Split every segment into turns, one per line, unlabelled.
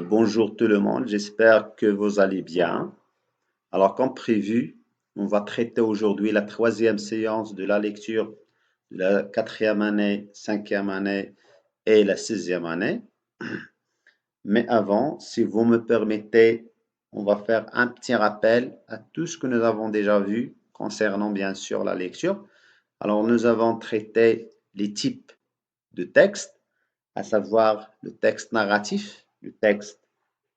Bonjour tout le monde, j'espère que vous allez bien. Alors, comme prévu, on va traiter aujourd'hui la troisième séance de la lecture de la quatrième année, cinquième année et la sixième année. Mais avant, si vous me permettez, on va faire un petit rappel à tout ce que nous avons déjà vu concernant bien sûr la lecture. Alors, nous avons traité les types de textes, à savoir le texte narratif, le texte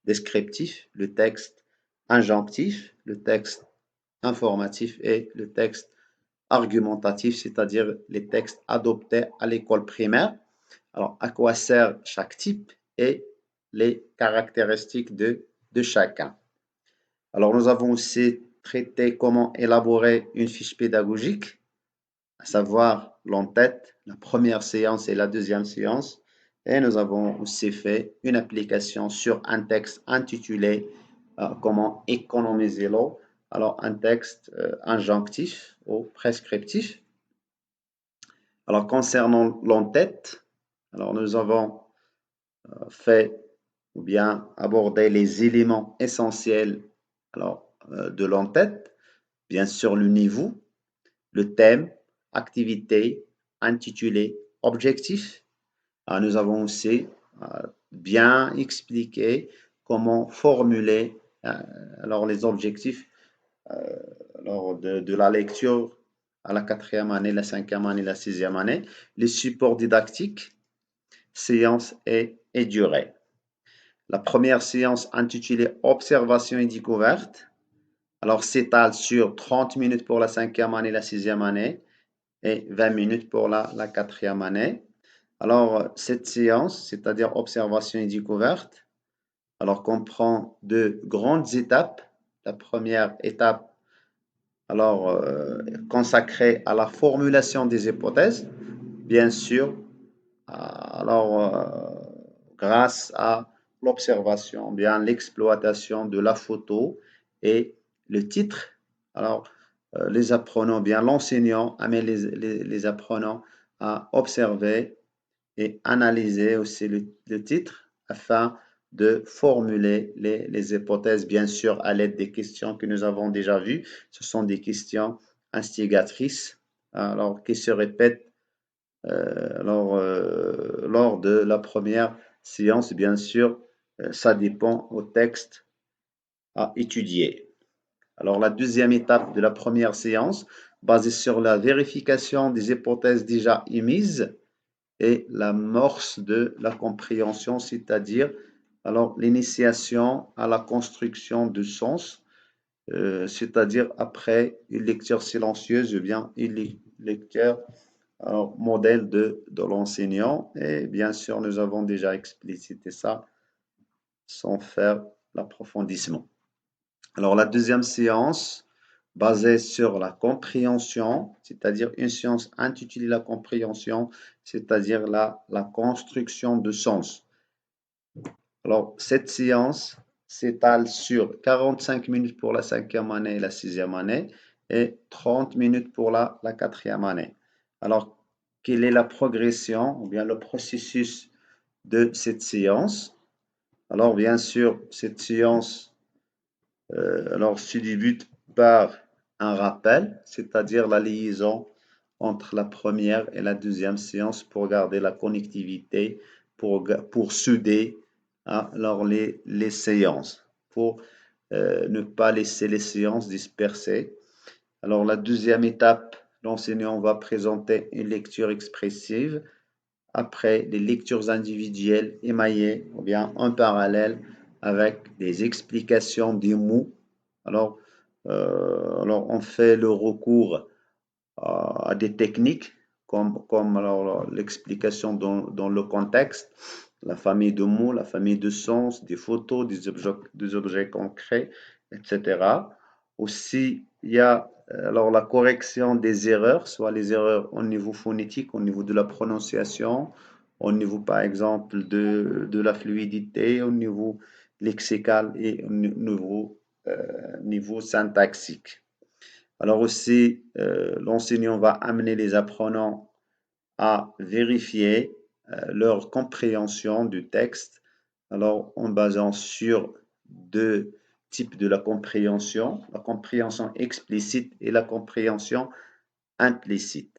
descriptif, le texte injonctif, le texte informatif et le texte argumentatif, c'est-à-dire les textes adoptés à l'école primaire. Alors, à quoi sert chaque type et les caractéristiques de chacun. Alors, nous avons aussi traité comment élaborer une fiche pédagogique, à savoir l'entête, la première séance et la deuxième séance. Et nous avons aussi fait une application sur un texte intitulé Comment économiser l'eau. Alors, un texte injonctif ou prescriptif. Alors, concernant l'entête, alors nous avons fait ou bien abordé les éléments essentiels de l'entête, bien sûr le niveau, le thème, activité, intitulé, objectif. Nous avons aussi bien expliqué comment formuler les objectifs lors de la lecture à la quatrième année, la cinquième année, la sixième année, les supports didactiques, séance et durée. La première séance intitulée Observation et découverte, alors s'étale sur 30 minutes pour la cinquième année, la sixième année et 20 minutes pour la quatrième année. Alors, cette séance, c'est-à-dire observation et découverte, alors comprend deux grandes étapes. La première étape, consacrée à la formulation des hypothèses, bien sûr, grâce à l'observation, bien l'exploitation de la photo et le titre. Alors, les apprenants, bien l'enseignant amène les apprenants à observer et analyser aussi le titre afin de formuler les hypothèses, bien sûr, à l'aide des questions que nous avons déjà vues. Ce sont des questions instigatrices, alors qui se répètent lors de la première séance. Bien sûr, ça dépend au texte à étudier. Alors, la deuxième étape de la première séance, basée sur la vérification des hypothèses déjà émises, et l'amorce de la compréhension, c'est-à-dire l'initiation à la construction de sens, c'est-à-dire après une lecture silencieuse ou bien une lecture modèle de l'enseignant. Et bien sûr, nous avons déjà explicité ça sans faire l'approfondissement. Alors, la deuxième séance, basée sur la compréhension, c'est-à-dire une science intitulée la compréhension, c'est-à-dire la construction de sens. Alors, cette séance s'étale sur 45 minutes pour la cinquième année et la sixième année et 30 minutes pour la quatrième année. Alors, quelle est la progression ou bien le processus de cette séance? Alors, bien sûr, cette séance se débute par un rappel, c'est-à-dire la liaison entre la première et la deuxième séance pour garder la connectivité, pour souder les séances, pour ne pas laisser les séances dispersées. Alors, la deuxième étape, l'enseignant va présenter une lecture expressive. Après, les lectures individuelles émaillées ou bien en parallèle avec des explications des mots. On fait le recours à des techniques comme l'explication dans le contexte, la famille de mots, la famille de sens, des photos, des objets concrets, etc. Aussi, il y a la correction des erreurs, soit les erreurs au niveau phonétique, au niveau de la prononciation, au niveau par exemple de la fluidité, au niveau lexical et au niveau syntaxique. Alors aussi, l'enseignant va amener les apprenants à vérifier leur compréhension du texte Alors, en basant sur deux types de la compréhension explicite et la compréhension implicite.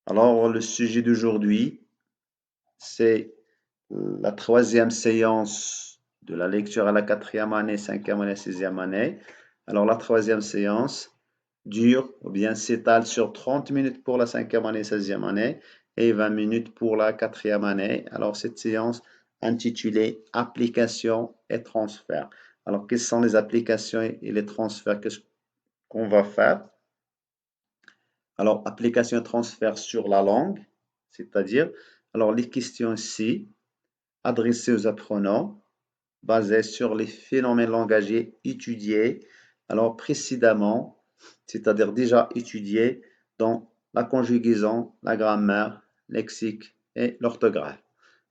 Alors, le sujet d'aujourd'hui, c'est la troisième séance de la lecture à la quatrième année, cinquième année, sixième année. Alors, la troisième séance dure ou bien s'étale sur 30 minutes pour la cinquième année, sixième année et 20 minutes pour la quatrième année. Alors, cette séance intitulée Application et transfert. Alors, quelles sont les applications et les transferts? Qu'est-ce qu'on va faire? Alors, application et transfert sur la langue, c'est-à-dire, alors les questions ici, adressées aux apprenants, basées sur les phénomènes langagiers étudiés, alors précédemment, c'est-à-dire déjà étudiés dans la conjugaison, la grammaire, lexique et l'orthographe.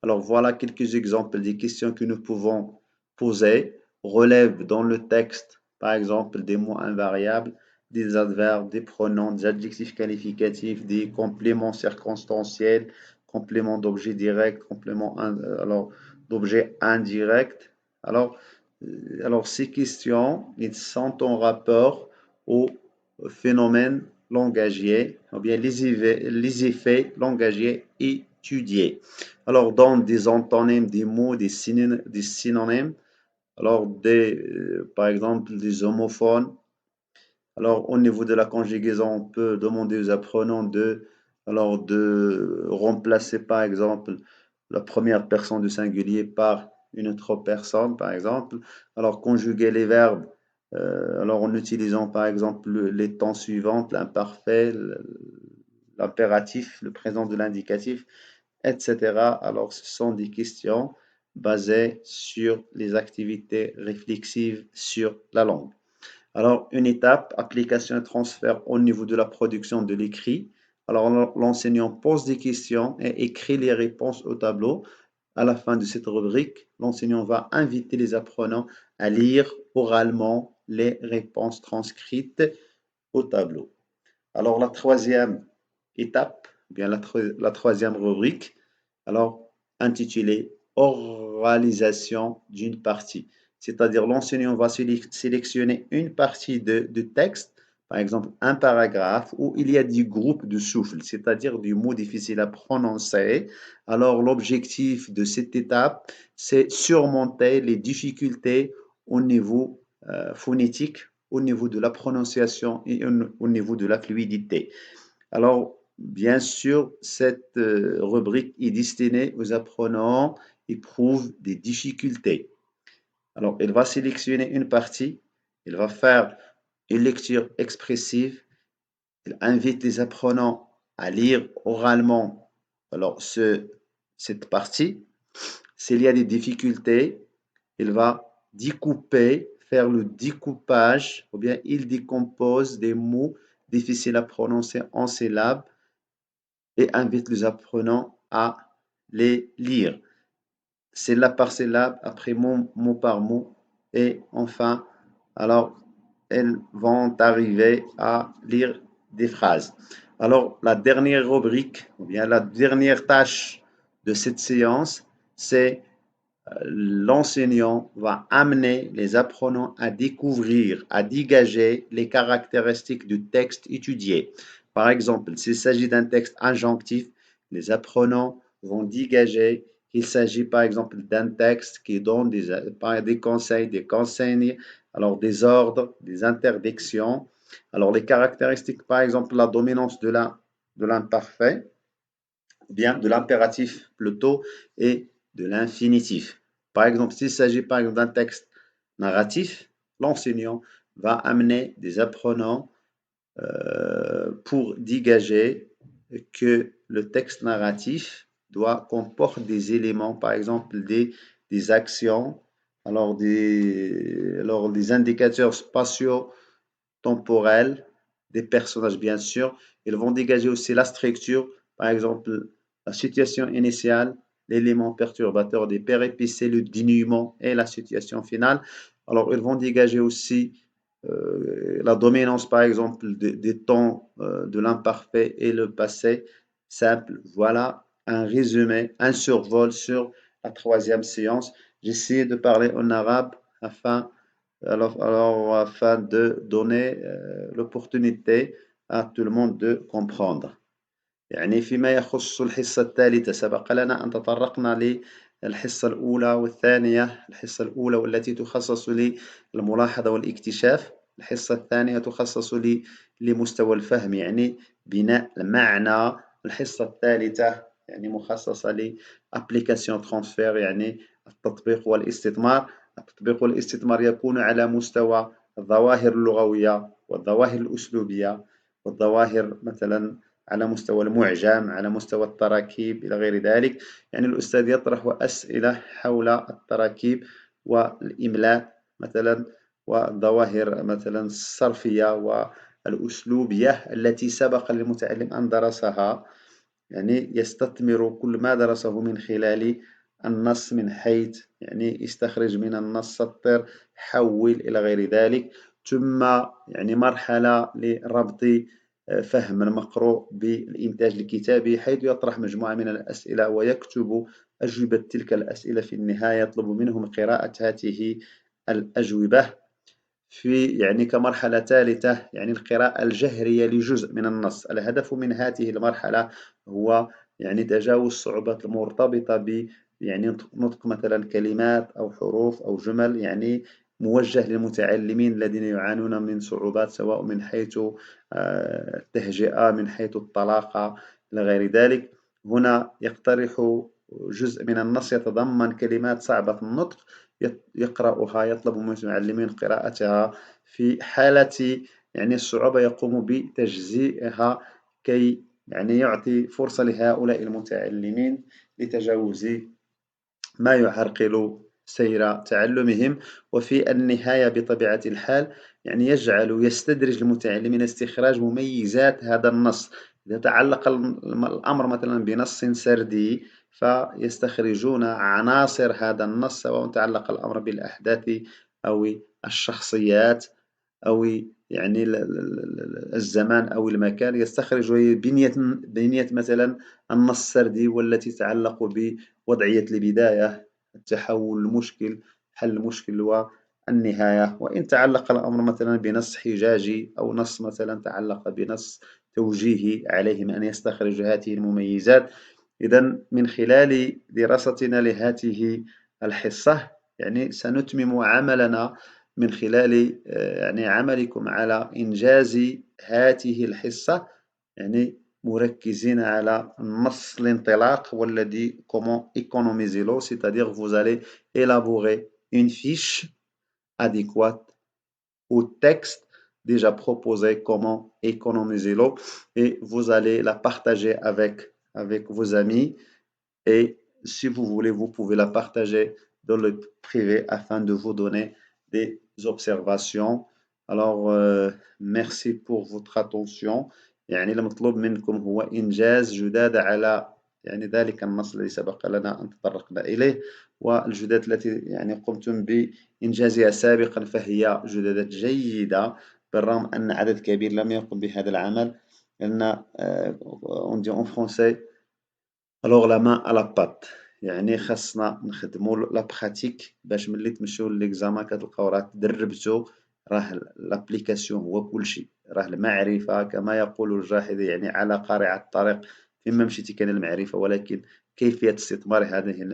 Alors voilà quelques exemples des questions que nous pouvons poser, relèvent dans le texte, par exemple, des mots invariables, des adverbes, des pronoms, des adjectifs qualificatifs, des compléments circonstanciels, compléments d'objet direct, compléments d'objet indirect. Alors, ces questions, ils sont en rapport au phénomène langagier, ou bien les effets langagiers étudiés. Alors, dans des antonymes, des mots, des synonymes, alors par exemple, des homophones. Alors, au niveau de la conjugaison, on peut demander aux apprenants de remplacer, par exemple, la première personne du singulier par une autre personne, par exemple. Alors, conjuguer les verbes, alors en utilisant, par exemple, les temps suivants, l'imparfait, l'impératif, le présent de l'indicatif, etc. Alors, ce sont des questions basées sur les activités réflexives sur la langue. Alors, une étape, application et transfert au niveau de la production de l'écrit. Alors, l'enseignant pose des questions et écrit les réponses au tableau. À la fin de cette rubrique, l'enseignant va inviter les apprenants à lire oralement les réponses transcrites au tableau. Alors, la troisième étape, bien la troisième rubrique, alors intitulée oralisation d'une partie. C'est-à-dire l'enseignant va sélectionner une partie de texte, par exemple un paragraphe où il y a des groupes de souffles, c'est-à-dire des mots difficiles à prononcer. Alors l'objectif de cette étape, c'est surmonter les difficultés au niveau phonétique, au niveau de la prononciation et au niveau de la fluidité. Alors, bien sûr, cette rubrique est destinée aux apprenants qui éprouvent des difficultés. Alors, il va sélectionner une partie, il va faire une lecture expressive, il invite les apprenants à lire oralement alors cette partie. S'il y a des difficultés, il va découper, faire le découpage, ou bien il décompose des mots difficiles à prononcer en syllabes et invite les apprenants à les lire. Syllabe par syllabe, après mot par mot, et enfin, alors, elles vont arriver à lire des phrases. Alors, la dernière rubrique, ou bien la dernière tâche de cette séance, c'est l'enseignant va amener les apprenants à découvrir, à dégager les caractéristiques du texte étudié. Par exemple, s'il s'agit d'un texte injonctif, les apprenants vont dégager qu'il s'agit par exemple d'un texte qui donne des conseils, des consignes, alors des ordres, des interdictions. Alors les caractéristiques, par exemple, la dominance de l'imparfait, bien de l'impératif plutôt, et de l'infinitif. Par exemple, s'il s'agit par exemple d'un texte narratif, l'enseignant va amener des apprenants pour dégager que le texte narratif doit comporter des éléments, par exemple des actions, alors des indicateurs spatiaux temporels, des personnages bien sûr. Ils vont dégager aussi la structure, par exemple la situation initiale, l'élément perturbateur des péripéties, le dénouement et la situation finale. Alors ils vont dégager aussi la dominance, par exemple, des temps de l'imparfait et le passé simple. Voilà un résumé, un survol sur la troisième séance. J'essaie de parler en arabe afin de donner l'opportunité à tout le monde de comprendre. يعني فيما يخص الحصة الثالثة سبق لنا أن تطرقنا للحصة الأولى والثانية. الحصة الأولى والتي تخصص للملاحظة والاكتشاف، الحصة الثانية تخصص لمستوى الفهم يعني بناء المعنى. الحصة الثالثة يعني مخصصة لأبليكاسيون ترانسفير يعني التطبيق والاستثمار. التطبيق والاستثمار يكون على مستوى الظواهر اللغوية والظواهر الأسلوبية والظواهر مثلا على مستوى المعجم، على مستوى التراكيب إلى غير ذلك. يعني الأستاذ يطرح أسئلة حول التراكيب والإملاء مثلا والظواهر مثلا الصرفية والأسلوبية التي سبق للمتعلم أن درسها. يعني يستثمر كل ما درسه من خلال النص من حيث يعني يستخرج من النص سطر، حول إلى غير ذلك. ثم يعني مرحلة لربط فهم المقروء بالإنتاج الكتابي، حيث يطرح مجموعة من الأسئلة ويكتب أجوبة تلك الأسئلة في النهاية، يطلب منهم قراءة هذه الأجوبة. في يعني كمرحلة ثالثة يعني القراءة الجهرية لجزء من النص. الهدف من هذه المرحلة هو يعني تجاوز الصعوبات المرتبطة يعني نطق مثلا كلمات أو حروف أو جمل يعني موجه للمتعلمين الذين يعانون من صعوبات، سواء من حيث التهجئة، من حيث الطلاقة إلى غير ذلك. هنا يقترح جزء من النص يتضمن كلمات صعبة النطق، يقرأها، يطلب من المعلمين قراءتها. في حالة يعني الصعوبة يقوم بتجزيئها كي يعني يعطي فرصة لهؤلاء المتعلمين لتجاوز ما يعرقل سير تعلمهم. وفي النهاية بطبيعة الحال يعني يستدرج المتعلمين استخراج مميزات هذا النص. إذا تعلق الأمر مثلا بنص سردي فيستخرجون عناصر هذا النص، سواء تعلق الأمر بالأحداث أو الشخصيات أو يعني الزمان أو المكان. يستخرج بنية مثلا النص السردي والتي تتعلق بوضعية البداية، التحول، المشكل، حل المشكل والنهاية. وإن تعلق الأمر مثلا بنص حجاجي أو نص مثلا تعلق بنص توجيهي، عليهم أن يستخرجوا هذه المميزات. إذا من خلال دراستنا لهذه الحصة يعني سنتمم عملنا من خلال يعني عملكم على إنجاز هذه الحصة، يعني مركزين على نص الانطلاق والذي comment économiser l'eau, c'est-à-dire vous allez élaborer une fiche adéquate au texte déjà proposé comment économiser l'eau et vous allez la partager avec vos amis. Et si vous voulez, vous pouvez la partager dans le privé afin de vous donner des observations. Alors, merci pour votre attention. يعني المطلوب منكم هو إنجاز جداد على يعني ذلك النص الذي سبق لنا أن تطرقنا إليه، والجداد التي يعني قمتم بإنجازها سابقا فهي جدادات جيدة، بالرغم أن عدد كبير لم يقم بهذا العمل. لأن on dit en français الوغ لا مان ا لا بات، يعني خاصنا نخدمو لا براتيك باش ملي تمشيو ليكزامان كتلقاو راه تدربتو، راه لابليكاسيون هو كلشي، راه المعرفة كما يقول الجاحظ يعني على قارعة الطريق، فيما مشيتي كاين المعرفة، ولكن كيفية استثمار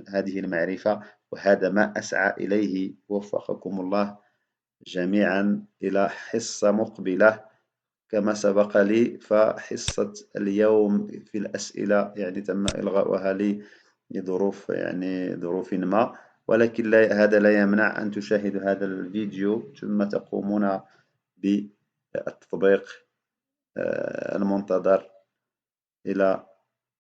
هذه المعرفة، وهذا ما أسعى إليه. وفقكم الله جميعا إلى حصة مقبلة. كما سبق لي فحصة اليوم في الأسئلة يعني تم إلغاؤها لي لظروف يعني ظروف ما، ولكن هذا لا يمنع أن تشاهدوا هذا الفيديو ثم تقومون بالتطبيق المنتظر. إلى